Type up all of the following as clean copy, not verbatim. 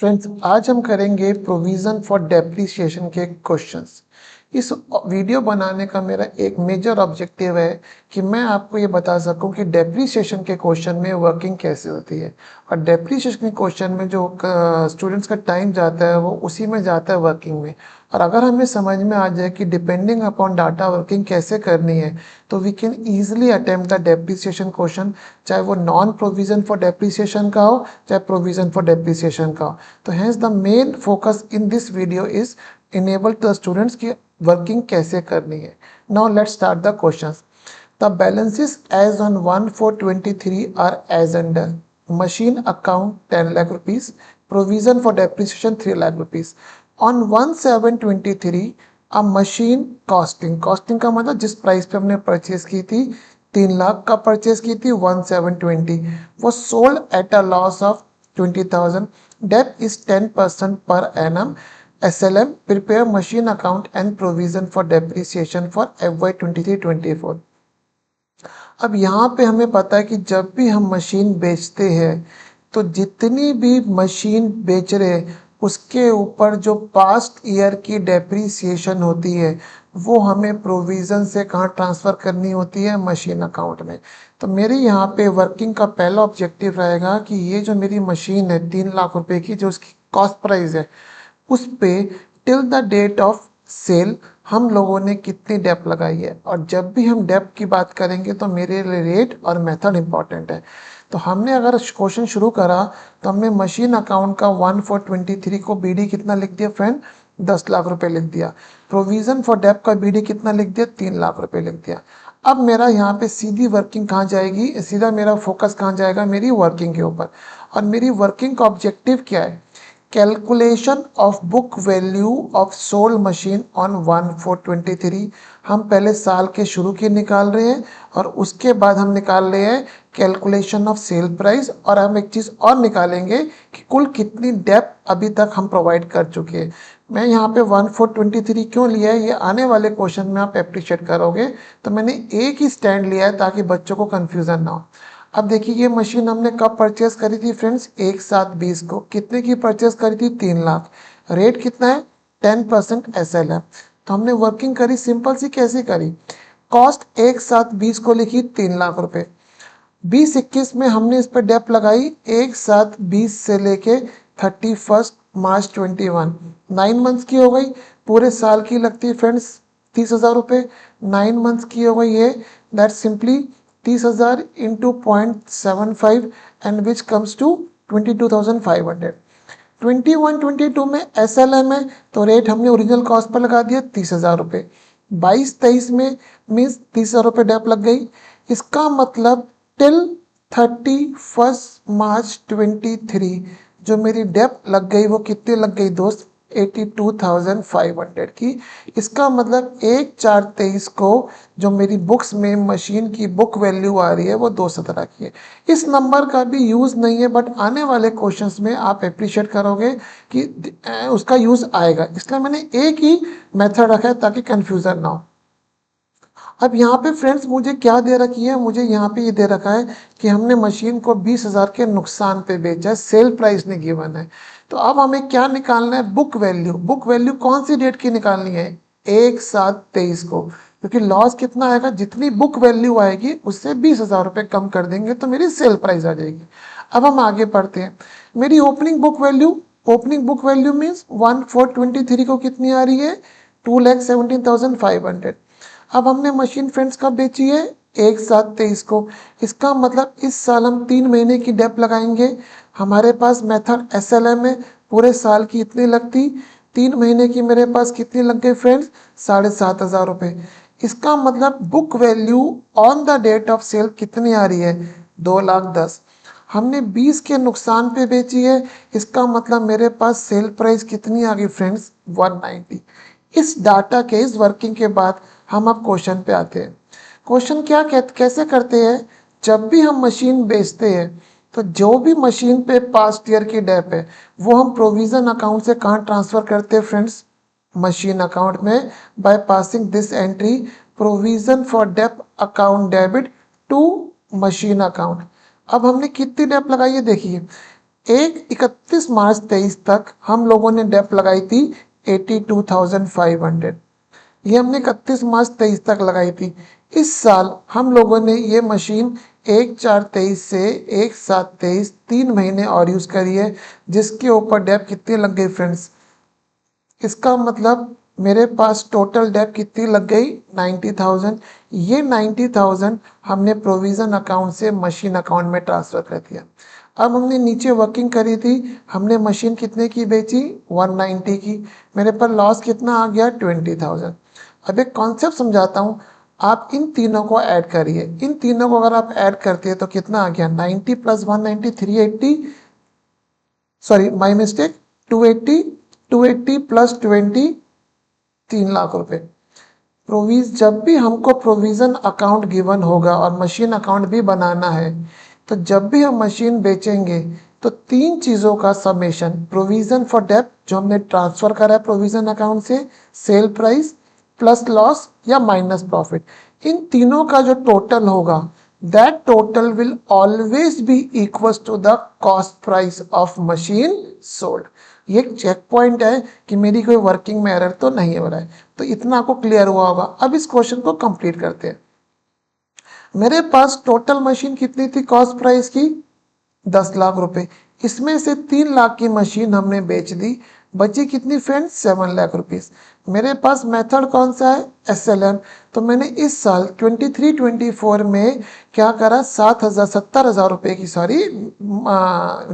Friends, आज हम करेंगे प्रोविज़न फॉर डेप्रिसिएशन के क्वेश्चंस। इस वीडियो बनाने का मेरा एक मेजर ऑब्जेक्टिव है कि मैं आपको ये बता सकूं कि डेप्रिसिएशन के क्वेश्चन में वर्किंग कैसे होती है। और डेप्रिसिएशन के क्वेश्चन में जो स्टूडेंट्स का टाइम जाता है वो उसी में जाता है वर्किंग में। और अगर हमें समझ में आ जाए कि डिपेंडिंग अपॉन डाटा वर्किंग कैसे करनी है, तो we can easily attempt the depreciation question, चाहे वो नॉन प्रोविज़न फॉर डेप्रिसिएशन का हो चाहे प्रोविज़न फॉर डेप्रिसिएशन का हो। तो hence the main focus in this video is enable the students की वर्किंग कैसे करनी है। Now let's start the questions. The balances as on 1/4/23 are as under: machine account 10 lakh rupees, provision for depreciation 3 lakh rupees. On 1/7/23 a machine costing का मतलब जिस price पे हमने purchase की थी 3 लाख का परचेज की थी 1/7/20 वो sold at a loss of 20,000. Debt is 10% per annum. SLM prepare machine account and provision for depreciation for FY 23-24. अब यहाँ पे हमें पता है कि जब भी हम मशीन बेचते हैं तो जितनी भी मशीन बेच रहे हैं उसके ऊपर जो पास्ट ईयर की डेप्रीसिएशन होती है वो हमें प्रोविज़न से कहाँ ट्रांसफ़र करनी होती है, मशीन अकाउंट में। तो मेरे यहाँ पे वर्किंग का पहला ऑब्जेक्टिव रहेगा कि ये जो मेरी मशीन है 3 लाख रुपए की, जो उसकी कॉस्ट प्राइस है, उस पे till the date of sale हम लोगों ने कितनी डेप लगाई है। और जब भी हम डेप की बात करेंगे तो मेरे लिए रेट और मेथड इंपॉर्टेंट है। तो हमने अगर क्वेश्चन शुरू करा तो हमने मशीन अकाउंट का 1/4/23 को बीडी कितना लिख दिया फ्रेंड, 10 लाख रुपए लिख दिया। प्रोविजन फॉर डेप का बीडी कितना लिख दिया, 3 लाख रुपए लिख दिया। अब मेरा यहाँ पे सीधी वर्किंग कहाँ जाएगी, सीधा मेरा फोकस कहाँ जाएगा, मेरी वर्किंग के ऊपर। और मेरी वर्किंग का ऑब्जेक्टिव क्या है, calculation of book value of sold machine on 1/4/23। हम पहले साल के शुरू की निकाल रहे हैं और उसके बाद हम निकाल रहे हैं कैलकुलेशन ऑफ सेल प्राइस। और हम एक चीज़ और निकालेंगे कि कुल कितनी डेप अभी तक हम प्रोवाइड कर चुके हैं। मैं यहाँ पे 1/4/23 क्यों लिया है, ये आने वाले क्वेश्चन में आप अप्रिशिएट करोगे। तो मैंने एक ही स्टैंड लिया है ताकि बच्चों को कन्फ्यूज़न ना हो। अब देखिए ये मशीन हमने कब परचेस करी थी फ्रेंड्स, 1/7/20 को। कितने की परचेस करी थी, 3 लाख। रेट कितना है, 10% SL है। तो हमने वर्किंग करी सिंपल सी, कैसे करी, कॉस्ट 1/7/20 को लिखी 3 लाख रुपए। 20-21 में हमने इस पर डेप लगाई 1/7/20 से लेके 31 मार्च 21, 9 मंथ्स की हो गई। पूरे साल की लगती है फ्रेंड्स 30,000 रुपये। 9 मंथ्स की हो गई है, that simply 30,000 into 0.75 and which comes to 22,500। 21-22 में SLM है तो रेट हमने ओरिजिनल कॉस्ट पर लगा दिया 30,000 रुपये। 22-23 में मीन्स 30,000 रुपये डेप लग गई। इसका मतलब टिल 31 मार्च 23 जो मेरी डेप लग गई वो कितनी लग गई दोस्त, 82,500 की। इसका मतलब 1/4/23 को जो मेरी बुक्स में मशीन की बुक वैल्यू आ रही है वो 217 की है। इस नंबर का भी यूज़ नहीं है, बट आने वाले क्वेश्चंस में आप अप्रिशिएट करोगे कि उसका यूज़ आएगा, इसलिए मैंने एक ही मेथड रखा है ताकि कन्फ्यूज़न ना हो। अब यहाँ पे फ्रेंड्स मुझे क्या दे रखी है, मुझे यहाँ पे ये दे रखा है कि हमने मशीन को 20,000 के नुकसान पे बेचा है, सेल प्राइस नहीं गिवन है। तो अब हमें क्या निकालना है, बुक वैल्यू। बुक वैल्यू कौन सी डेट की निकालनी है, 1/7/23 को, क्योंकि लॉस कितना आएगा, जितनी बुक वैल्यू आएगी उससे 20,000 रुपये कम कर देंगे तो मेरी सेल प्राइस आ जाएगी। अब हम आगे पढ़ते हैं। मेरी ओपनिंग बुक वैल्यू मीन्स 1/4/23 को कितनी आ रही है, 2,17,500। अब हमने मशीन फ्रेंड्स कब बेची है, 1/7/23 को। इसका मतलब इस साल हम 3 महीने की डेप लगाएंगे। हमारे पास मेथड SLM है, पूरे साल की इतनी लगती, 3 महीने की मेरे पास कितनी लग गई फ्रेंड्स, 7,500 रुपये। इसका मतलब book value on the date of sale कितनी आ रही है, 2,10,000। हमने 20 के नुकसान पे बेची है, इसका मतलब मेरे पास सेल प्राइस कितनी आ गई फ्रेंड्स, 190। इस डाटा के, इस वर्किंग के बाद हम अब क्वेश्चन पे आते हैं। क्वेश्चन क्या कैसे करते हैं, जब भी हम मशीन बेचते हैं तो जो भी मशीन पे पास्ट ईयर की डेप है वो हम प्रोविजन अकाउंट से कहाँ ट्रांसफ़र करते हैं फ्रेंड्स, मशीन अकाउंट में, by passing this entry provision for dep account debit to machine account. अब हमने कितनी डेप लगाई है देखिए, 31 मार्च 23 तक हम लोगों ने डेप लगाई थी 82,500। ये हमने 31 मार्च 23 तक लगाई थी। इस साल हम लोगों ने ये मशीन 1/4/23 से 1/7/23 3 महीने और यूज़ करी है, जिसके ऊपर डेप कितनी लग गई फ्रेंड्स? इसका मतलब मेरे पास टोटल डेप कितनी लग गई? 90,000। ये 90,000 हमने प्रोविज़न अकाउंट से मशीन अकाउंट में ट्रांसफ़र कर दिया। अब हमने नीचे वर्किंग करी थी, हमने मशीन कितने की बेची? 190 की। मेरे पर लॉस कितना आ गया? 20,000। अब एक कॉन्सेप्ट समझाता हूँ, आप इन तीनों को ऐड करिए। इन तीनों को अगर आप ऐड करते हैं तो कितना आ गया? 90 + 190 380, सॉरी माई मिस्टेक, 280, 280 + 20 3 लाख रुपए। जब भी हमको प्रोविजन अकाउंट गिवन होगा और मशीन अकाउंट भी बनाना है, तो जब भी हम मशीन बेचेंगे तो तीन चीज़ों का समेशन, प्रोविजन फॉर डेप्ट जो हमने ट्रांसफर करा है प्रोविजन अकाउंट से, सेल प्राइस प्लस लॉस या माइनस प्रॉफिट, इन तीनों का जो टोटल होगा, that total will always be equal to the cost price of machine sold. ये चेक पॉइंट है कि मेरी कोई वर्किंग में एरर तो नहीं हो रहा है। तो इतना आपको क्लियर हुआ होगा। अब इस क्वेश्चन को कंप्लीट करते हैं। मेरे पास टोटल मशीन कितनी थी कॉस्ट प्राइस की? 10 लाख रुपए। इसमें से 3 लाख की मशीन हमने बेच दी, बची कितनी फ्रेंड्स? 7 लाख रुपीस। मेरे पास मेथड कौन सा है? SLM। तो मैंने इस साल 23-24 में क्या करा? 70,000 रुपए की सॉरी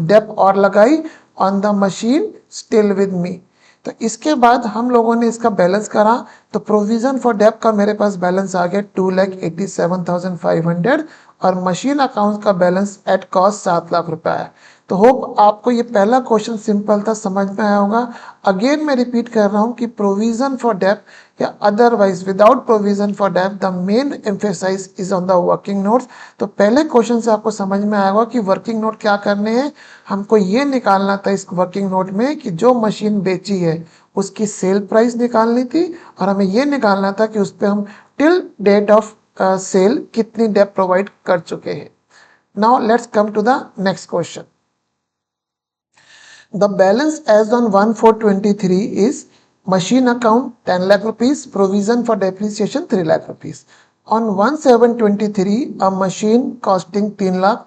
डेप और लगाई on the machine still with me. तो इसके बाद हम लोगों ने इसका बैलेंस करा, तो प्रोविजन फॉर डेप का मेरे पास बैलेंस आ गया 2,87,500 और मशीन अकाउंट का बैलेंस एट कॉस्ट 7 लाख रुपए आया। तो होप आपको ये पहला क्वेश्चन सिंपल था, समझ में आया होगा। अगेन मैं रिपीट कर रहा हूँ कि प्रोविजन फॉर डेप या otherwise without provision for dep the main emphasise is on the working notes. तो पहले क्वेश्चन से आपको समझ में आएगा कि वर्किंग नोट क्या करने हैं। हमको ये निकालना था इस वर्किंग नोट में कि जो मशीन बेची है उसकी सेल प्राइस निकालनी थी और हमें ये निकालना था कि उस पर हम टिल डेट ऑफ सेल कितनी डेप प्रोवाइड कर चुके हैं। Now let's come to the next question. The balance as on 1/4/23 is machine account 10 lakh rupees, provision for depreciation 3 lakh rupees. On 1/7/23, a machine costing 3 lakh,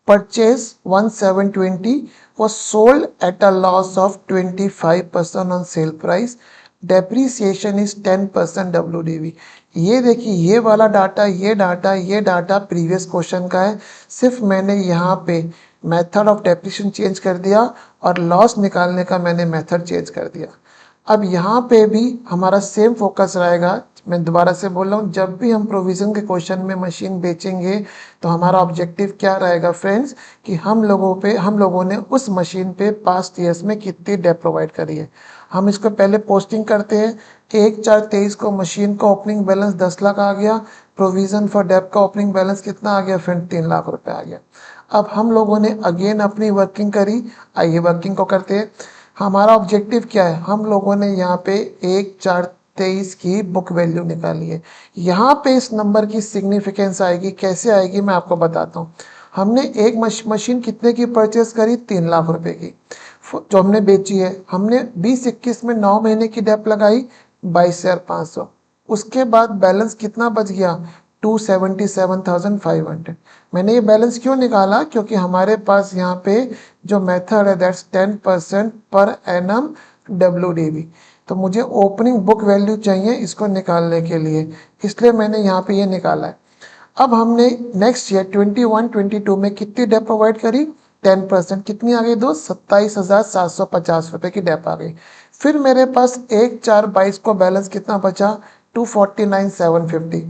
purchase 1/7/20 was sold at a loss of 25% on sale price. Depreciation is 10% WDV। ये देखिए, ये वाला data, ये data previous question का है। सिर्फ मैंने यहाँ पे मेथड ऑफ डेप्रीसिएशन चेंज कर दिया और लॉस निकालने का मैंने मेथड चेंज कर दिया। अब यहाँ पे भी हमारा सेम फोकस रहेगा। मैं दोबारा से बोल रहा हूँ, जब भी हम प्रोविज़न के क्वेश्चन में मशीन बेचेंगे तो हमारा ऑब्जेक्टिव क्या रहेगा फ्रेंड्स, कि हम लोगों ने उस मशीन पे पास्ट ईयर्स में कितनी डेप प्रोवाइड करी है। हम इसको पहले पोस्टिंग करते हैं। 1/4/23 को मशीन का ओपनिंग बैलेंस 10 लाख आ गया, प्रोविज़न फॉर डेप का ओपनिंग बैलेंस कितना आ गया फ्रेंड? 3 लाख रुपए आ गया। अब हम लोगों ने अगेन अपनी वर्किंग करी। आइए वर्किंग को करते हैं। हमारा ऑब्जेक्टिव क्या है? हम लोगों ने यहाँ पे 1/4/23 की बुक वैल्यू निकाली है। यहाँ पे इस नंबर की सिग्निफिकेंस आएगी, कैसे आएगी मैं आपको बताता हूँ। हमने एक मशीन कितने की परचेस करी? 3 लाख रुपए की, जो हमने बेची है। हमने 20-21 में 9 महीने की डेप लगाई 22,500। उसके बाद बैलेंस कितना बच गया? 277,500। मैंने ये बैलेंस क्यों निकाला? क्योंकि हमारे पास यहाँ पे जो मेथड है दैट्स 10% पर एनम WDV। तो मुझे ओपनिंग बुक वैल्यू चाहिए इसको निकालने के लिए, इसलिए मैंने यहाँ पे ये निकाला है। अब हमने नेक्स्ट ईयर 21-22 में कितनी डेप प्रोवाइड करी? 10%। कितनी आ गई दोस्त? 27,750 रुपए की डेप आ गई। फिर मेरे पास 1/4/22 को बैलेंस कितना बचा? 249,750।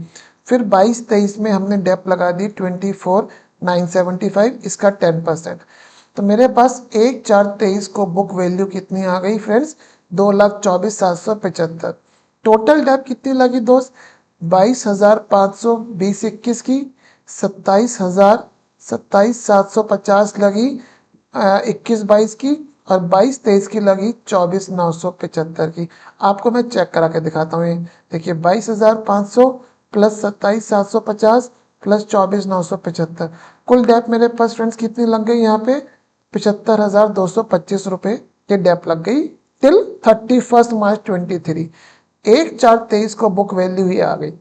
फिर 22-23 में हमने डेप लगा दी 24,975, इसका 10%। तो मेरे पास 1/4/23 को बुक वैल्यू कितनी आ गई फ्रेंड्स? 2,24,775। टोटल डेप कितनी लगी दोस्त? 22,500 20-21 की, 27,750 लगी 21-22 की, और 22-23 की लगी 24,975 की। आपको मैं चेक करा के दिखाता हूँ। ये देखिए, 22,500 प्लस 27,750 प्लस 24,975, कुल डेप मेरे पास फ्रेंड्स कितनी लग गई यहाँ पे? 75,225 रुपये की डेप लग गई टिल 31 मार्च 23। 1/4/23 को बुक वैल्यू ही आ गई।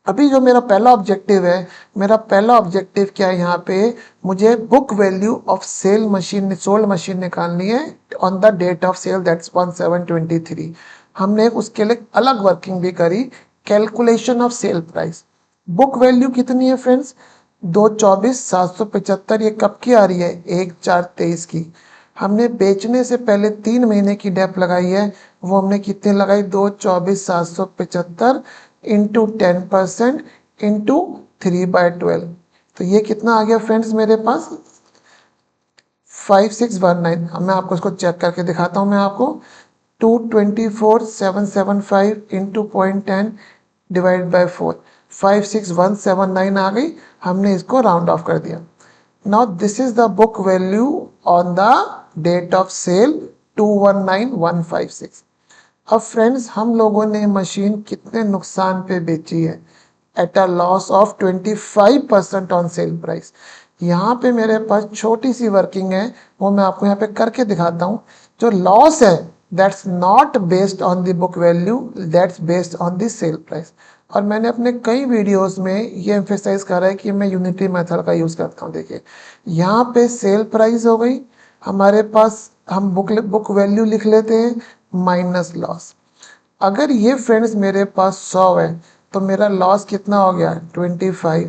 अभी जो मेरा पहला ऑब्जेक्टिव है, मेरा पहला ऑब्जेक्टिव क्या है यहाँ पे, मुझे book value of sale machine sold machine निकालनी है on the date of sale, that's 1/7/23। हमने उसके लिए अलग वर्किंग भी करी, calculation of sale price. Book value कितनी है फ्रेंड्स, 224,775। ये कब की आ रही है, 1/4/23 की। हमने बेचने से पहले 3 महीने की डेप लगाई है, वो हमने कितने लगाई, 224,775 इंटू 10% इंटू 3/12। तो ये कितना आ गया फ्रेंड्स मेरे पास, 5619। अब मैं आपको इसको चेक करके दिखाता हूँ मैं आपको। 224,775 इंटू 0.10 डिवाइड बाय 4, 56,179 आ गई। हमने इसको राउंड ऑफ कर दिया। Now this is the book value on the date of sale 219,156। अब फ्रेंड्स हम लोगों ने मशीन कितने नुकसान पे बेची है, at a loss of 25% on sale price. यहाँ पे मेरे पास छोटी सी वर्किंग है, वो मैं आपको यहाँ पे करके दिखाता हूँ। जो लॉस है that's not based on the book value, that's based on the sale price. और मैंने अपने कई वीडियोस में ये एम्फेसाइज करा है कि मैं यूनिटी मेथड का यूज़ करता हूँ। देखिए यहाँ पे सेल प्राइस हो गई हमारे पास, हम बुक वैल्यू लिख लेते हैं माइनस लॉस। अगर ये फ्रेंड्स मेरे पास 100 है तो मेरा लॉस कितना हो गया, 25।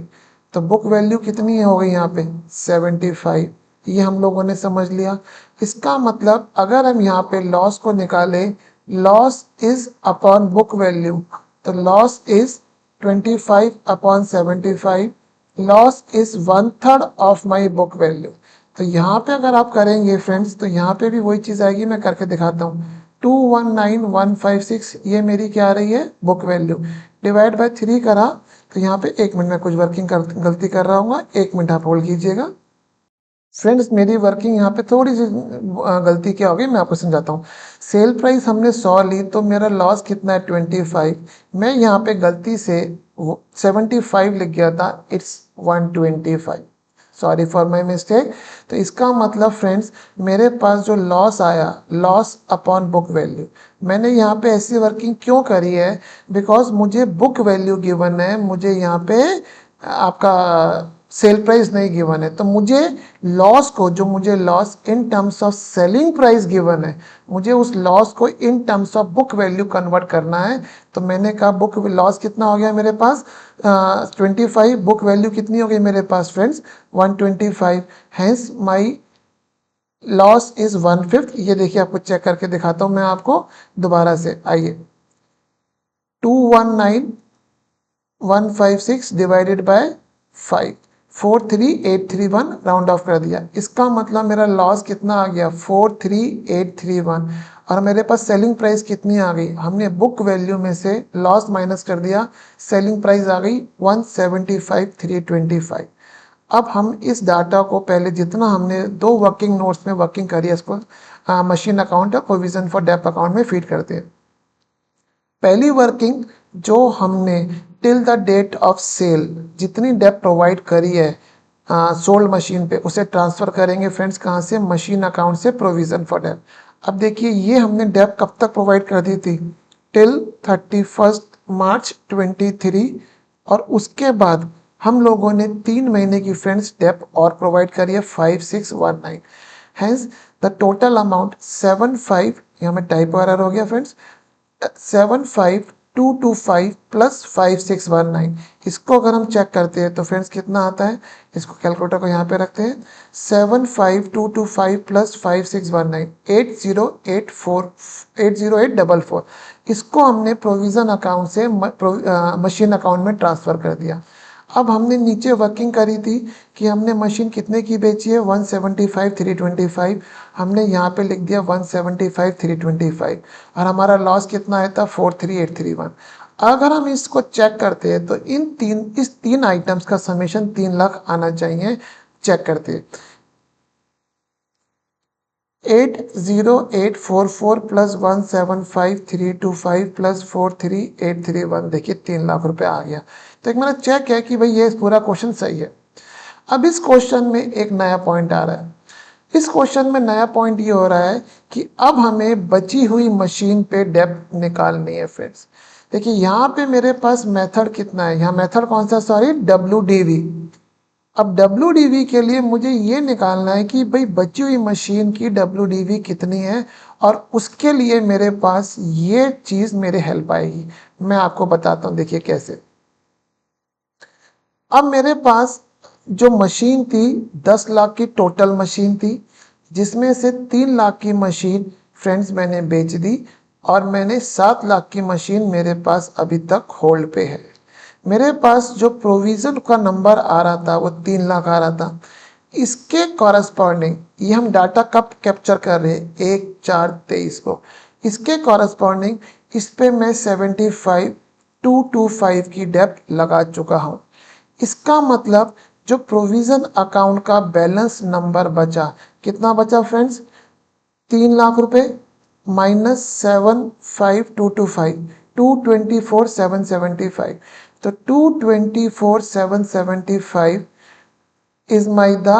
तो बुक वैल्यू कितनी हो गई यहाँ पे, 75। ये हम लोगों ने समझ लिया। इसका मतलब अगर हम यहाँ पे लॉस को निकालें, loss is upon book value, तो loss is 25/75। Loss is 1/3 of my book value. तो यहाँ पे अगर आप करेंगे फ्रेंड्स तो यहाँ पे भी वही चीज़ आएगी, मैं करके दिखाता हूँ। 219,156 ये मेरी क्या आ रही है, बुक वैल्यू। डिवाइड बाय 3 करा तो यहाँ पे 1 मिनट में कुछ वर्किंग गलती कर रहा हूँ, 1 मिनट आप होल्ड कीजिएगा। फ्रेंड्स मेरी वर्किंग यहाँ पे थोड़ी सी गलती क्या होगी मैं आपको समझाता हूँ। सेल प्राइस हमने 100 ली तो मेरा लॉस कितना है, 25। मैं यहाँ पे गलती से 75 लिख गया था, it's 125, sorry for my mistake. तो इसका मतलब फ्रेंड्स मेरे पास जो लॉस आया, लॉस अपॉन बुक वैल्यू, मैंने यहाँ पे ऐसी वर्किंग क्यों करी है, बिकॉज मुझे बुक वैल्यू गिवन है, मुझे यहाँ पे आपका सेल प्राइस नहीं गिवन है। तो मुझे लॉस को, जो मुझे loss in terms of selling price given है, मुझे उस लॉस को in terms of book value convert करना है। तो मैंने कहा बुक लॉस कितना हो गया मेरे पास, 25। बुक वैल्यू कितनी हो गई मेरे पास friends, 125। Hence my loss is 1/5। ये देखिए आपको चेक करके दिखाता हूँ मैं आपको दोबारा से, आइए। 219,156 डिवाइडेड बाय 5, 43831 राउंड ऑफ कर दिया। इसका मतलब मेरा लॉस कितना आ गया, 43831। और मेरे पास सेलिंग प्राइस कितनी आ गई, हमने बुक वैल्यू में से लॉस माइनस कर दिया, सेलिंग प्राइस आ गई 175,325। अब हम इस डाटा को पहले जितना हमने 2 वर्किंग नोट्स में वर्किंग करी है, इसको मशीन अकाउंट और प्रोविजन फॉर डेप अकाउंट में फीड करते हैं। पहली वर्किंग जो हमने till the date of sale जितनी डेप प्रोवाइड करी है सोल्ड मशीन पे, उसे ट्रांसफर करेंगे फ्रेंड्स कहाँ से, मशीन अकाउंट से प्रोविजन फॉर डेप। अब देखिए ये हमने डेप कब तक प्रोवाइड कर दी थी, टिल 31 मार्च 23। और उसके बाद हम लोगों ने 3 महीने की फ्रेंड्स डेप और प्रोवाइड करी है 5619। हैंस द टोटल अमाउंट 75, यहाँ में टाइपो एरर हो गया फ्रेंड्स, 75,225 प्लस 5619। इसको अगर हम चेक करते हैं तो फ्रेंड्स कितना आता है, इसको कैलकुलेटर को यहाँ पे रखते हैं, 75,225 प्लस 5619, 80844। इसको हमने प्रोविजन अकाउंट से मशीन अकाउंट में ट्रांसफर कर दिया। अब हमने नीचे वर्किंग करी थी कि हमने मशीन कितने की बेची है, 175,325। हमने यहाँ पे लिख दिया 175,325 और हमारा लॉस कितना आया था, 43,831। अगर हम इसको चेक करते हैं तो इस तीन आइटम्स का समेशन 3 लाख आना चाहिए। चेक करते हैं, 80844 प्लस 175,325 प्लस 43,831, देखिए 3 लाख रुपए आ गया। तो एक मेरा चेक है कि भाई ये पूरा क्वेश्चन सही है। अब इस क्वेश्चन में एक नया पॉइंट आ रहा है। इस क्वेश्चन में नया पॉइंट ये हो रहा है कि अब हमें बची हुई मशीन पे डेप्थ निकालनी है फ्रेंड्स। देखिए यहाँ पे मेरे पास मेथड कितना है, यहाँ मेथड कौन सा, सॉरी WDV। अब WDV के लिए मुझे ये निकालना है कि भाई बची हुई मशीन की WDV कितनी है, और उसके लिए मेरे पास ये चीज़ मेरे हेल्प आएगी। मैं आपको बताता हूँ, देखिए कैसे। अब मेरे पास जो मशीन थी 10 लाख की टोटल मशीन थी, जिसमें से 3 लाख की मशीन फ्रेंड्स मैंने बेच दी, और मैंने 7 लाख की मशीन मेरे पास अभी तक होल्ड पे है। मेरे पास जो प्रोविज़न का नंबर आ रहा था वो 3 लाख आ रहा था। इसके कॉरस्पॉन्डिंग ये हम डाटा कब कैप्चर कर रहे हैं, 1/4/23 को। इसके कॉरस्पॉन्डिंग इस पे मैं 75,225 की डेप्थ लगा चुका हूँ। इसका मतलब जो प्रोविजन अकाउंट का बैलेंस नंबर बचा, कितना बचा फ्रेंड्स, 3 लाख रुपए माइनस 75,225, 224,775। तो 224,775 is my the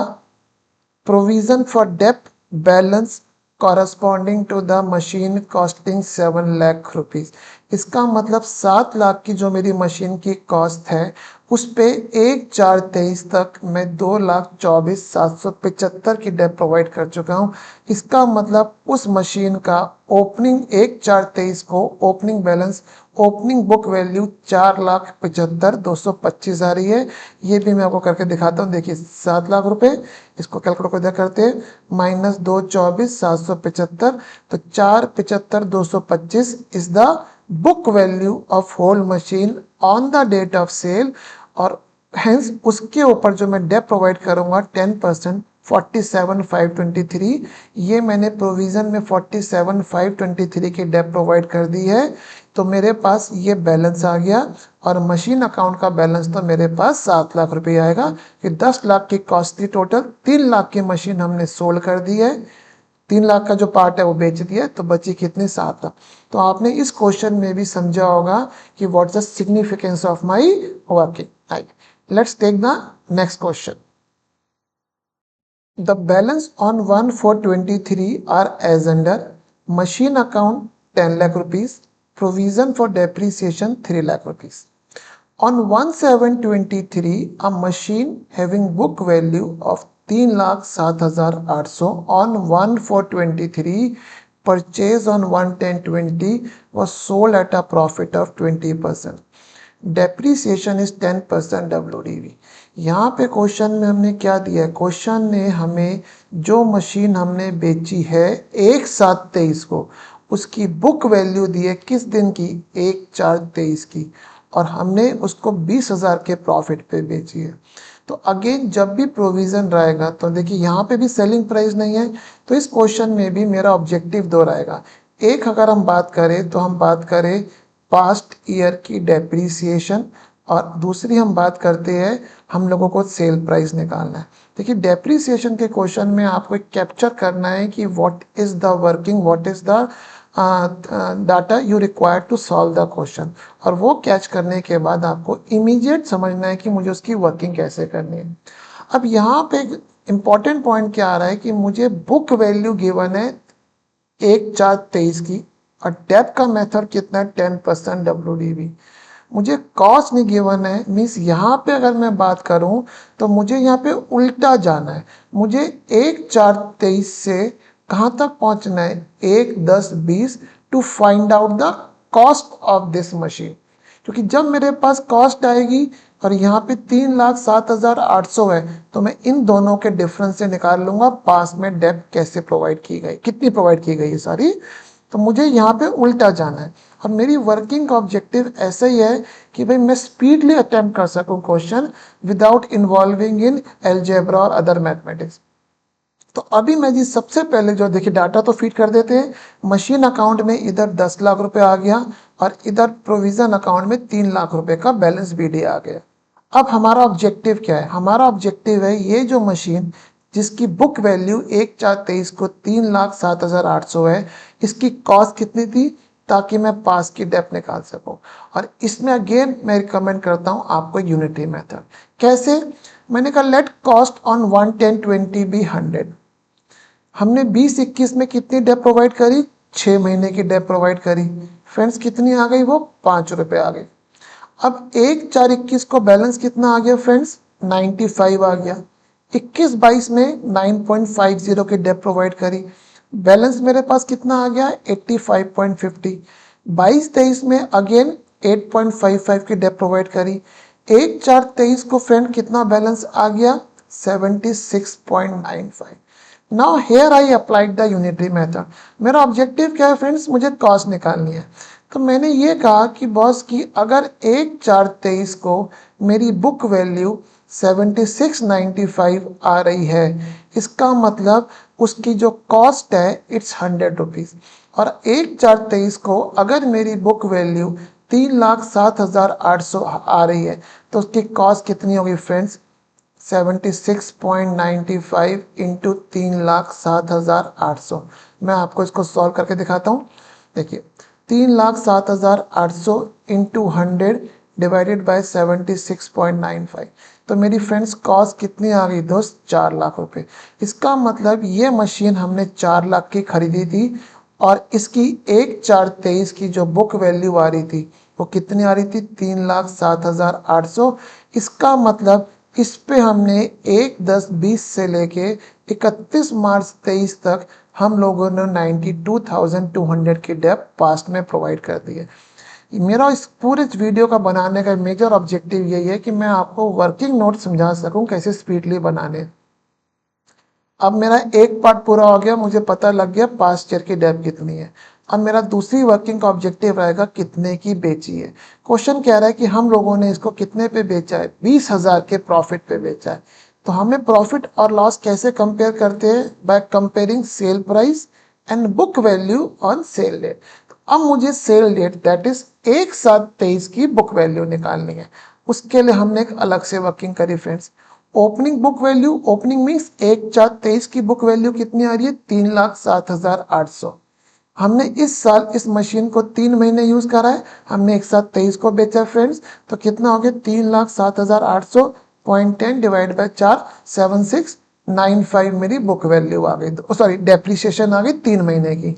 provision for debt balance corresponding to the machine costing 7 lakh rupees। इसका मतलब 7 लाख की जो मेरी मशीन की कॉस्ट है उस पे 1/4/23 तक मैं 2,24,775 की डेट प्रोवाइड कर चुका हूँ। इसका मतलब उस मशीन का ओपनिंग 1/4/23 को opening balance, opening book value 4,75,225 आ रही है। ये भी मैं आपको करके दिखाता हूँ। देखिए 7 लाख रुपए, इसको कैलकुलेटर करते हैं, माइनस 224,775, तो 4,75,225 is the book value of whole machine on the date of sale. और हेंस उसके ऊपर जो मैं डेप प्रोवाइड करूंगा 10%, 47,523। ये मैंने प्रोविजन में 47,523 की डेप प्रोवाइड कर दी है, तो मेरे पास ये बैलेंस आ गया। और मशीन अकाउंट का बैलेंस तो मेरे पास 7 लाख रुपए आएगा कि 10 लाख की कॉस्ट थी टोटल, 3 लाख की मशीन हमने सोल्ड कर दी है, 3 लाख का जो पार्ट है वो बेच दिया, तो बची कितनी, 7 लाख। तो आपने इस क्वेश्चन में भी समझा होगा कि what's the significance of my working. Let's take the next question. The balance on 1/4/23 are as under: machine account 10 lakh rupees, provision for depreciation 3 lakh rupees. On 1/7/23, a machine having book value of 3,07,800 on 1/4/23 purchased on 1/10/20 was sold at a profit of 20%. Depreciation is 10% WDV। यहाँ पे question में हमने क्या दिया है, question ने हमें जो मशीन हमने बेची है 1/7/23 को, उसकी बुक वैल्यू दी है किस दिन की, 1/4/23 की, और हमने उसको 20,000 के प्रॉफिट पे बेची है। तो अगेन जब भी प्रोविजन रहेगा, तो देखिए यहाँ पे भी सेलिंग प्राइस नहीं है, तो इस क्वेश्चन में भी मेरा ऑब्जेक्टिव दोहराएगा। एक अगर हम बात करें तो हम बात करें पास्ट ईयर की डेप्रीसिएशन, और दूसरी हम बात करते हैं हम लोगों को सेल प्राइस निकालना है। देखिए डेप्रीसिएशन के क्वेश्चन में आपको कैप्चर करना है कि what is the working, what is the data you require to solve the question, और वो कैच करने के बाद आपको इमीडिएट समझना है कि मुझे उसकी वर्किंग कैसे करनी है। अब यहाँ पे इंपॉर्टेंट पॉइंट क्या आ रहा है कि मुझे बुक वैल्यू गिवन है 1/4/23 की, और डेप का मेथड कितना है, 10% WDV। मुझे कॉस्ट नहीं गिवन है, मीन्स यहाँ पे अगर मैं बात करूँ तो मुझे यहाँ पे उल्टा जाना है। मुझे 1/4/23 से कहाँ तक पहुँचना है, 1/10/20 to find out the cost of this machine. क्योंकि जब मेरे पास कॉस्ट आएगी और यहाँ पे 3,07,800 है, तो मैं इन दोनों के डिफरेंस से निकाल लूंगा पास में डेप कैसे प्रोवाइड की गई, कितनी प्रोवाइड की गई है सारी। तो मुझे यहाँ पे उल्टा जाना है, और मेरी वर्किंग का ऑब्जेक्टिव ऐसा ही है कि भाई मैं स्पीडली अटेम्प्ट कर सकूँ question without involving in algebra और अदर मैथमेटिक्स। तो अभी मैं जी सबसे पहले जो देखिए डाटा तो फीड कर देते हैं, मशीन अकाउंट में इधर 10 लाख रुपए आ गया, और इधर प्रोविजन अकाउंट में 3 लाख रुपए का बैलेंस BD आ गया। अब हमारा ऑब्जेक्टिव क्या है, हमारा ऑब्जेक्टिव है ये जो मशीन जिसकी बुक वैल्यू 1/4/23 को 3,07,800 है, इसकी कॉस्ट कितनी थी, ताकि मैं पास की डेप निकाल सकूं। और इसमें अगेन मैं रिकमेंड करता हूं आपको यूनिटी मेथड। कैसे, मैंने कहा लेट कॉस्ट ऑन 1/10/20 बी 100। हमने 20-21 में कितनी डेप प्रोवाइड करी, 6 महीने की डेप प्रोवाइड करी। फ्रेंड्स कितनी आ गई, वो 5 रुपये आ गई। अब 1/4/21 को बैलेंस कितना आ गया फ्रेंड्स, 95 आ गया। 21-22 में 9.50 की डेप प्रोवाइड करी, बैलेंस मेरे पास कितना आ गया, 85.50। 22-23 में अगेन 8.55 की डेप प्रोवाइड करी। 1/4/23 को फ्रेंड कितना बैलेंस आ गया, 76.95। Now here I applied the unitary method. मेरा ऑब्जेक्टिव क्या है फ्रेंड्स, मुझे कॉस्ट निकालनी है। तो मैंने ये कहा कि बॉस की अगर 1/4/23 को मेरी बुक वैल्यू 76.95 आ रही है, इसका मतलब उसकी जो कॉस्ट है इट्स 100 रुपीज़। और 1/4/23 को अगर मेरी बुक वैल्यू 3,07,800 आ रही है, तो उसकी कॉस्ट कितनी होगी फ्रेंड्स, 76.95 इंटू 3,07,800। मैं आपको इसको सॉल्व करके दिखाता हूँ। देखिए 3,07,800 इंटू 100 डिवाइडेड बाय 76.95, तो मेरी फ्रेंड्स कॉस्ट कितनी आ गई दोस्त, 4 लाख रुपए। इसका मतलब ये मशीन हमने 4 लाख की खरीदी थी और इसकी 1/4/23 की जो बुक वैल्यू आ रही थी वो कितनी आ रही थी, 3,07,800। इसका मतलब इस पे हमने 1/10/20 से लेके 31 मार्च 23 तक हम लोगों ने 92,200 की डेप पास्ट में प्रोवाइड कर दी है। मेरा इस पूरे वीडियो का बनाने का मेजर ऑब्जेक्टिव यही है कि मैं आपको वर्किंग नोट समझा सकूं कैसे स्पीडली बनाने। अब मेरा एक पार्ट पूरा हो गया, मुझे पता लग गया पास्ट ईयर की डेप कितनी है। अब मेरा दूसरी वर्किंग का ऑब्जेक्टिव रहेगा कितने की बेची है। क्वेश्चन कह रहा है कि हम लोगों ने इसको कितने पे बेचा है, 20,000 के प्रॉफिट पे बेचा है। तो हमें प्रॉफिट और लॉस कैसे कंपेयर करते हैं, by comparing sale price and book value on sale date. अब मुझे सेल डेट दैट इज 1/7/23 की बुक वैल्यू निकालनी है। उसके लिए हमने एक अलग से वर्किंग करी friends. Opening book value, opening means 1/4/23 की बुक वैल्यू कितनी आ रही है, 3,07,800। हमने इस साल इस मशीन को 3 महीने यूज करा है, हमने 1/7/23 को बेचा फ्रेंड्स, तो कितना हो गया, 3,07,800 0.10 डिवाइड बाय 4, 7695 मेरी बुक वैल्यू आ गई, सॉरी डेप्रिसिएशन आ गई 3 महीने की।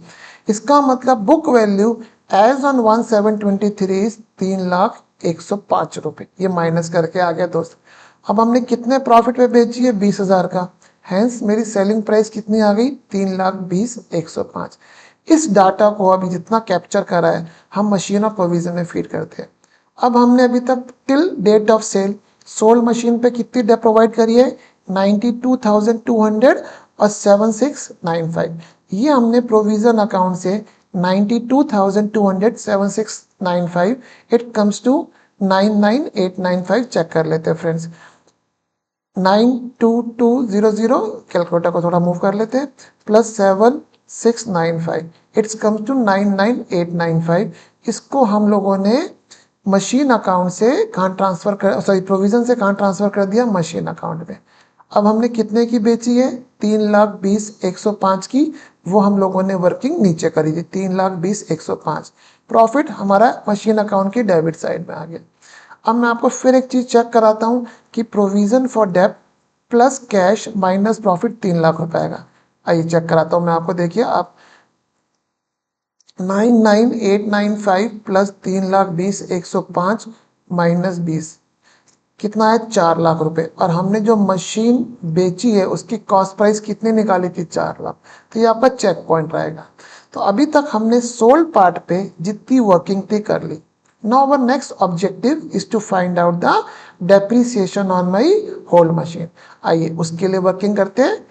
इसका मतलब बुक वैल्यू एज ऑन 1/7/23 3,01,05 रुपये, ये माइनस करके आ गया दोस्त। अब हमने कितने प्रॉफिट पे बेची है, 20,000 का, हैंस मेरी सेलिंग प्राइस कितनी आ गई, 3,20,105। इस डाटा को अभी जितना कैप्चर करा है हम मशीन ऑफ प्रोविजन में फीड करते हैं। अब हमने अभी तक till date of sale sold machine पे कितनी डेप प्रोवाइड करी है, 92,200 और 7695। ये हमने प्रोविजन अकाउंट से 92,200 7695 इट कम्स टू 99,895 चेक कर लेते हैं फ्रेंड्स। 92200 कैलकुलेटर को थोड़ा मूव कर लेते हैं, प्लस 7695 इट्स कम्स टू 99,895। इसको हम लोगों ने मशीन अकाउंट से कहाँ ट्रांसफर कर, सॉरी प्रोविजन से कहाँ ट्रांसफर कर दिया, मशीन अकाउंट में। अब हमने कितने की बेची है, 3,20,105 की, वो हम लोगों ने वर्किंग नीचे करी थी 3,20,105। प्रॉफिट हमारा मशीन अकाउंट की डेबिट साइड में आ गया। अब मैं आपको फिर एक चीज चेक कराता हूं कि provision for debt plus cash minus profit 3 lakh रुपए आएगा। आइए चेक कराता हूं मैं आपको, देखिए आप 99,895 प्लस 3,20,105 माइनस 20 कितना है, 4 लाख रुपए। और हमने जो मशीन बेची है उसकी कॉस्ट प्राइस कितनी निकाली थी, 4 लाख। तो ये आपका चेक पॉइंट रहेगा। तो अभी तक हमने सोल्ड पार्ट पे जितनी वर्किंग थी कर ली। Now our next objective is to find out the depreciation on my whole machine। आइए उसके लिए वर्किंग करते हैं।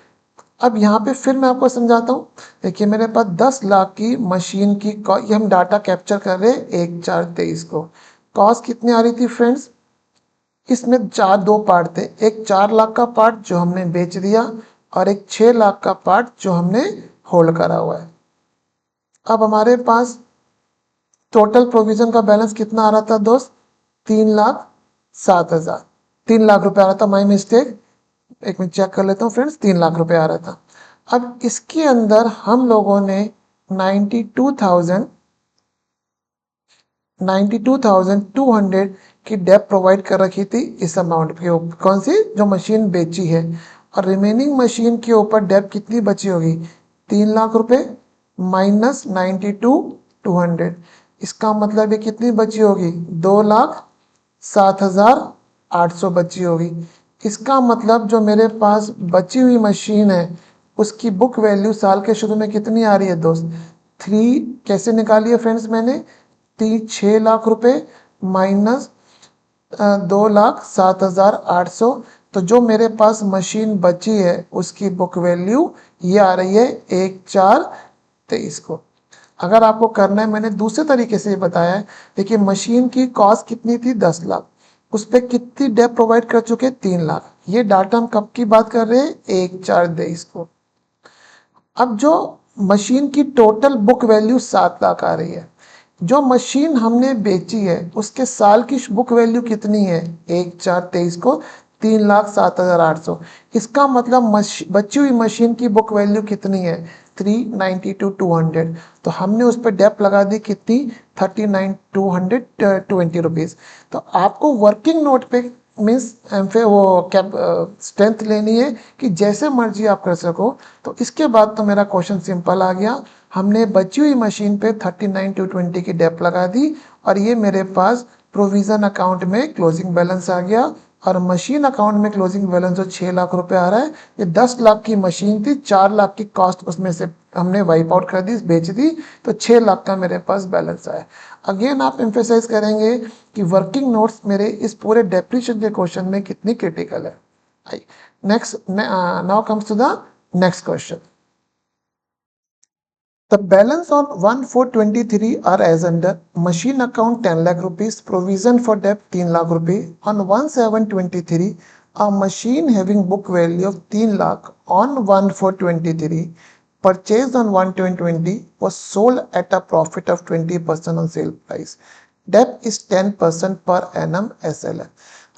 अब यहाँ पे फिर मैं आपको समझाता हूँ। देखिए मेरे पास 10 लाख की मशीन की ये हम डाटा कैप्चर कर रहे हैं 1/4/23 को। कॉस्ट कितनी आ रही थी फ्रेंड्स, इसमें दो पार्ट थे, एक 4 लाख का पार्ट जो हमने बेच दिया और एक 6 लाख का पार्ट जो हमने होल्ड करा हुआ है। अब हमारे पास टोटल प्रोविजन का बैलेंस कितना आ रहा था दोस्त, 3,07,000, 3 लाख रुपए आ रहा था, माई मिस्टेक। एक मिनट चेक कर लेता हूँ फ्रेंड्स, 3 लाख रुपए आ रहा था। अब इसके अंदर हम लोगों ने 92,200 की डेप प्रोवाइड कर रखी थी इस अमाउंट की, कौन सी, जो मशीन बेची है। और रिमेनिंग मशीन के ऊपर डेप कितनी बची होगी, 3 लाख रुपए माइनस 92,200। इसका मतलब ये कितनी बची होगी, 2,07,800 बची होगी। इसका मतलब जो मेरे पास बची हुई मशीन है उसकी बुक वैल्यू साल के शुरू में कितनी आ रही है दोस्त, 3 कैसे निकाली है फ्रेंड्स मैंने, 6 लाख रुपए माइनस 2,07,800। तो जो मेरे पास मशीन बची है उसकी बुक वैल्यू ये आ रही है 1,423 को। अगर आपको करना है, मैंने दूसरे तरीके से बताया है। देखिए मशीन की कॉस्ट कितनी थी, 10 लाख, उस पर कितनी डेप प्रोवाइड कर चुके, 3 लाख। ये डाटा हम कब की बात कर रहे हैं, 1,423 को। अब जो मशीन की टोटल बुक वैल्यू 7 लाख आ रही है, जो मशीन हमने बेची है उसके साल की बुक वैल्यू कितनी है, 1,423 को 3,07,800। इसका मतलब बची हुई मशीन की बुक वैल्यू कितनी है, 392,200। तो हमने उस पर डेप लगा दी कितनी, 39,220 रुपीज़। तो आपको वर्किंग नोट पे मीन्स फिर वो कैप स्ट्रेंथ लेनी है कि जैसे मर्जी आप कर सको। तो इसके बाद तो मेरा क्वेश्चन सिंपल आ गया। हमने बची हुई मशीन पे 39,220 की डेप लगा दी और ये मेरे पास प्रोविज़न अकाउंट में क्लोजिंग बैलेंस आ गया। और मशीन अकाउंट में क्लोजिंग बैलेंस जो 6 लाख रुपए आ रहा है, ये 10 लाख की मशीन थी, 4 लाख की कॉस्ट उसमें से हमने वाइप आउट कर दी, बेच दी, तो 6 लाख का मेरे पास बैलेंस आया। अगेन आप एम्फेसाइज करेंगे कि वर्किंग नोट्स मेरे इस पूरे डेप्रिशिएशन के क्वेश्चन में कितनी क्रिटिकल है। Next now comes to the next question. The balance on 1,423 are as under: machine account 10 lakh rupees, provision for debt 3 lakh rupees. On 1,723, a machine having book value of 3 lakh on 1,423 purchased on 1,220 was sold at a profit of 20% on sale price. Debt is 10% per annum SLF.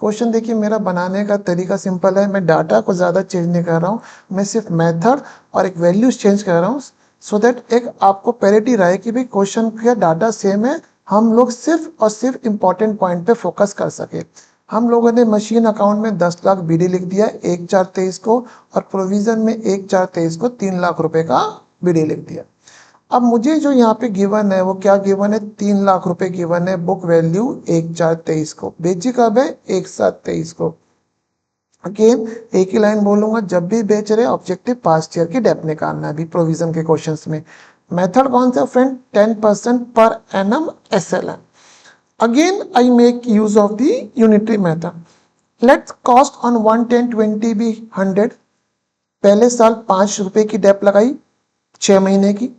Question देखिए मेरा बनाने का तरीका simple है, मैं data को ज़्यादा change नहीं कर रहा हूँ, मैं सिर्फ मेथड और एक वैल्यूज चेंज कर रहा हूँ, सो दैट एक आपको पैरिटी रहे कि भाई क्वेश्चन का डाटा सेम है, हम लोग सिर्फ और सिर्फ इंपॉर्टेंट पॉइंट पे फोकस कर सके। हम लोगों ने मशीन अकाउंट में 10 लाख बीडी लिख दिया 1,423 को, और प्रोविजन में 1,423 को 3 लाख रुपए का बीडी लिख दिया। अब मुझे जो यहाँ पे गिवन है वो क्या गिवन है, 3 लाख रुपए गिवन है, बुक वैल्यू 1,423 को, बेची कब है, 1,723 को। अगेन एक ही लाइन बोलूंगा, जब भी बेच रहे ऑब्जेक्टिव पास्ट ईयर की डेप निकालना है अभी प्रोविजन के क्वेश्चंस में। मेथड कौन सा friend, 10% per annum SLM। Again I make use of the unitary method. Let's cost on 11020 be 100। पहले साल 5 रुपए की डेप लगाई 6 महीने की।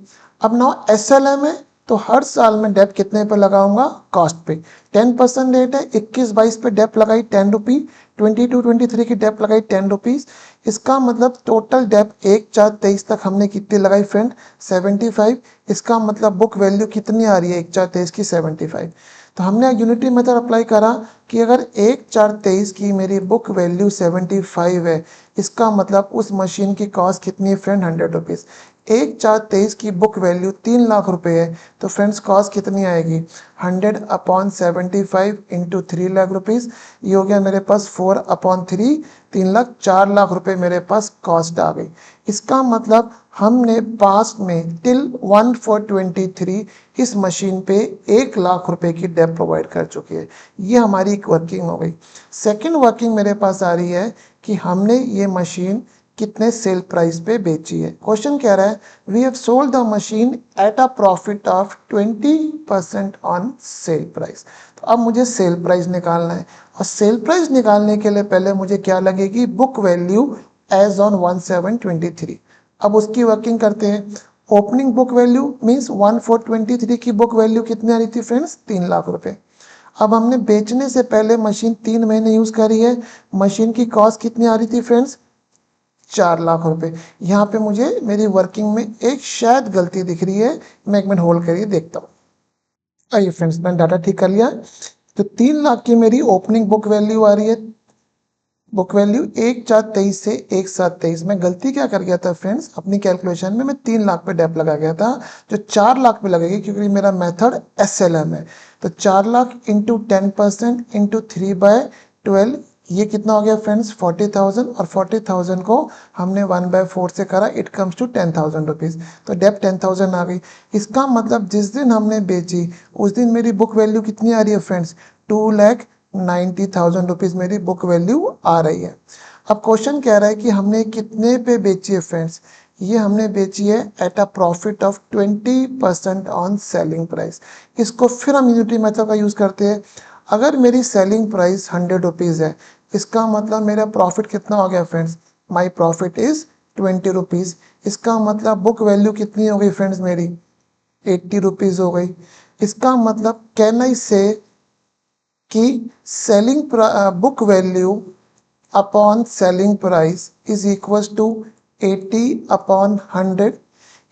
अब नाउ SLM है तो हर साल में डेप कितने पे लगाऊंगा, कॉस्ट पे। 10% रेट है, 21-22 पे डेप लगाई 10 रुपी, 22-23 की डेप लगाई 10 रुपीज। इसका मतलब टोटल डेप 1,423 तक हमने कितनी लगाई फ्रेंड, 75। इसका मतलब बुक वैल्यू कितनी आ रही है 1,423 की, 75। तो हमने यूनिटरी मेथड अप्लाई करा कि अगर 1,423 की मेरी बुक वैल्यू 75 है, इसका मतलब उस मशीन की कॉस्ट कितनी है फ्रेंड, 100 रुपीज़। 1,423 की बुक वैल्यू 3 लाख रुपए है, तो फ्रेंड्स कॉस्ट कितनी आएगी, 100/75 इंटू 3 लाख रुपीज़। ये हो गया मेरे पास 4/3, 3 लाख, 4 लाख रुपए मेरे पास कॉस्ट आ गई। इसका मतलब हमने पास्ट में टिल 1,423 इस मशीन पे 1 लाख रुपए की डेप प्रोवाइड कर चुकी है। ये हमारी एक वर्किंग हो गई। सेकंड वर्किंग मेरे पास आ रही है कि हमने ये मशीन कितने सेल प्राइस पे बेची है। क्वेश्चन कह रहा है we have sold the machine at a profit of 20% on sale price. तो अब मुझे सेल प्राइस निकालना है, और सेल प्राइस निकालने के लिए पहले मुझे क्या लगेगी, बुक वैल्यू एज ऑन 1,723। अब उसकी वर्किंग करते हैं। ओपनिंग बुक वैल्यू मीन्स 1,423 की बुक वैल्यू कितनी आ रही थी फ्रेंड्स, 3 लाख रुपए। अब हमने बेचने से पहले मशीन 3 महीने यूज करी है, मशीन की कॉस्ट कितनी आ रही थी फ्रेंड्स, 4 लाख रुपए। यहाँ पे मुझे मेरी वर्किंग में एक शायद गलती दिख रही है, मैं एक मिनट होल्ड करिए देखता हूँ। आइए फ्रेंड्स मैंने डाटा ठीक कर लिया। तो 3 लाख की मेरी ओपनिंग बुक वैल्यू आ रही है, बुक वैल्यू 1,423 से 1,723। मैं गलती क्या कर गया था फ्रेंड्स, अपनी कैलकुलेशन में मैं 3 लाख पे डेप लगा गया था, जो 4 लाख पे लगेगी क्योंकि मेरा मेथड SLM है। तो 4 लाख इंटू 10% इंटू 3/12 ये कितना हो गया फ्रेंड्स 40,000 और 40,000 को हमने 1/4 से करा, इट कम्स टू 10,000 रुपीज़। तो डेप्ट 10,000 आ गई। इसका मतलब जिस दिन हमने बेची उस दिन मेरी बुक वैल्यू कितनी आ रही है फ्रेंड्स, 2,90,000 रुपीज़ मेरी बुक वैल्यू आ रही है। अब क्वेश्चन कह रहा है कि हमने कितने पे बेची है फ्रेंड्स, ये हमने बेची है eight a profit of 20% on selling price. इसको फिर हम यूनिटी मेथड का यूज़ करते हैं। अगर मेरी सेलिंग प्राइस 100 रुपीज़ है, इसका मतलब मेरा प्रॉफिट कितना हो गया friends, my profit is 20 rupees. इसका मतलब बुक वैल्यू कितनी हो गई फ्रेंड्स मेरी, 80 रुपीज़ हो गई। इसका मतलब कैन आई से कि selling book value upon selling price is equal to 80 upon 100।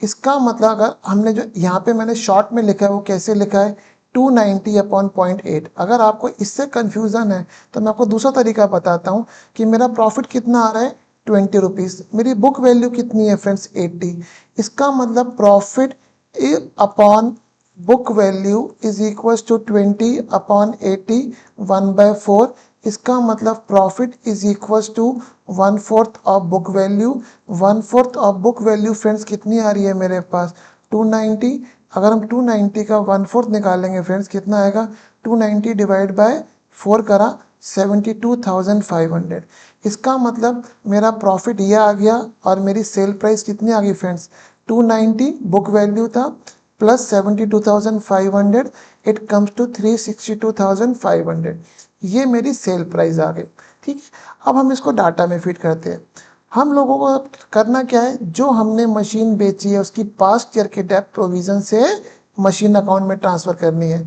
इसका मतलब अगर हमने जो यहाँ पे मैंने शॉर्ट में लिखा है वो कैसे लिखा है, 290 अपॉन 0.8। अगर आपको इससे कंफ्यूजन है तो मैं आपको दूसरा तरीका बताता हूँ कि मेरा प्रॉफिट कितना आ रहा है 20 रुपीज़, मेरी बुक वैल्यू कितनी है फ्रेंड्स 80। इसका मतलब profit upon book value is equal to 20 upon 80 1/4। इसका मतलब profit is equal to 1/4 of book value. 1/4 of book value friends कितनी आ रही है मेरे पास 290। अगर हम 290 का 1/4 निकालेंगे फ्रेंड्स कितना आएगा, 290 डिवाइड बाय 4 करा 72,500। इसका मतलब मेरा प्रॉफिट ये आ गया और मेरी सेल प्राइस कितनी आ गई फ्रेंड्स, 290 बुक वैल्यू था प्लस 72,500, इट कम्स टू 362,500। ये मेरी सेल प्राइस आ गई। ठीक है, अब हम इसको डाटा में फिट करते हैं। हम लोगों को करना क्या है, जो हमने मशीन बेची है उसकी पास्ट ईयर के डेप्ट प्रोविजन से मशीन अकाउंट में ट्रांसफ़र करनी है।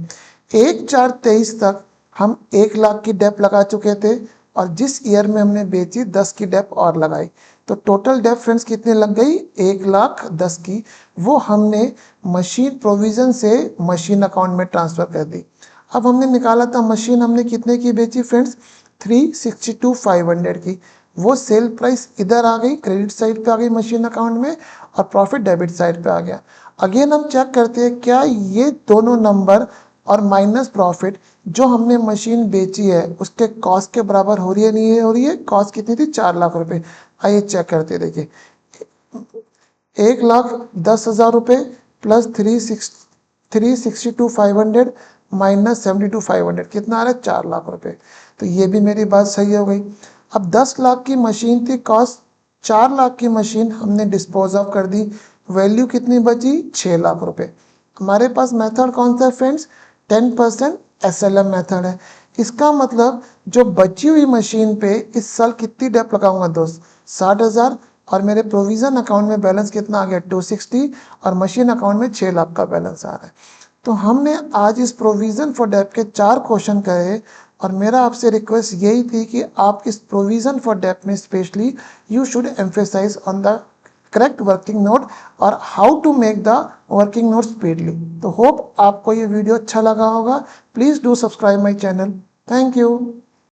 1/4/23 तक हम 1 लाख की डेप्ट लगा चुके थे और जिस ईयर में हमने बेची 10 की डेप्ट और लगाई, तो टोटल डेप्ट फ्रेंड्स कितनी लग गई 1,10,000 की। वो हमने मशीन प्रोविजन से मशीन अकाउंट में ट्रांसफ़र कर दी। अब हमने निकाला था मशीन हमने कितने की बेची फ्रेंड्स, 362,500 की। वो सेल प्राइस इधर आ गई, क्रेडिट साइड पे आ गई मशीन अकाउंट में, और प्रॉफिट डेबिट साइड पे आ गया। अगेन हम चेक करते हैं क्या ये दोनों नंबर और माइनस प्रॉफिट जो हमने मशीन बेची है उसके कॉस्ट के बराबर हो रही है, नहीं हो रही है। कॉस्ट कितनी थी 4 लाख रुपए। आइए चेक करते, देखिए 1,10,000 रुपये प्लस 362,500 माइनस 72,500 कितना आ रहा है 4 लाख रुपए। तो ये भी मेरी बात सही हो गई। अब 10 लाख की मशीन थी कॉस्ट, 4 लाख की मशीन हमने डिस्पोज ऑफ कर दी, वैल्यू कितनी बची 6 लाख रुपए। हमारे पास मेथड कौन सा है फ्रेंड्स, 10% SLM मेथड है। इसका मतलब जो बची हुई मशीन पे इस साल कितनी डेप्ट लगाऊंगा दोस्त, 60,000, और मेरे प्रोविजन अकाउंट में बैलेंस कितना आ गया 260, और मशीन अकाउंट में 6 लाख का बैलेंस आ रहा है। तो हमने आज इस प्रोविजन फॉर डेप्ट के 4 क्वेश्चन करे, और मेरा आपसे रिक्वेस्ट यही थी कि आप इस प्रोविजन फॉर डेप्ट में specially you should emphasize on the correct working note और how to make the working note speedly. तो होप आपको ये वीडियो अच्छा लगा होगा। Please do subscribe my channel. Thank you.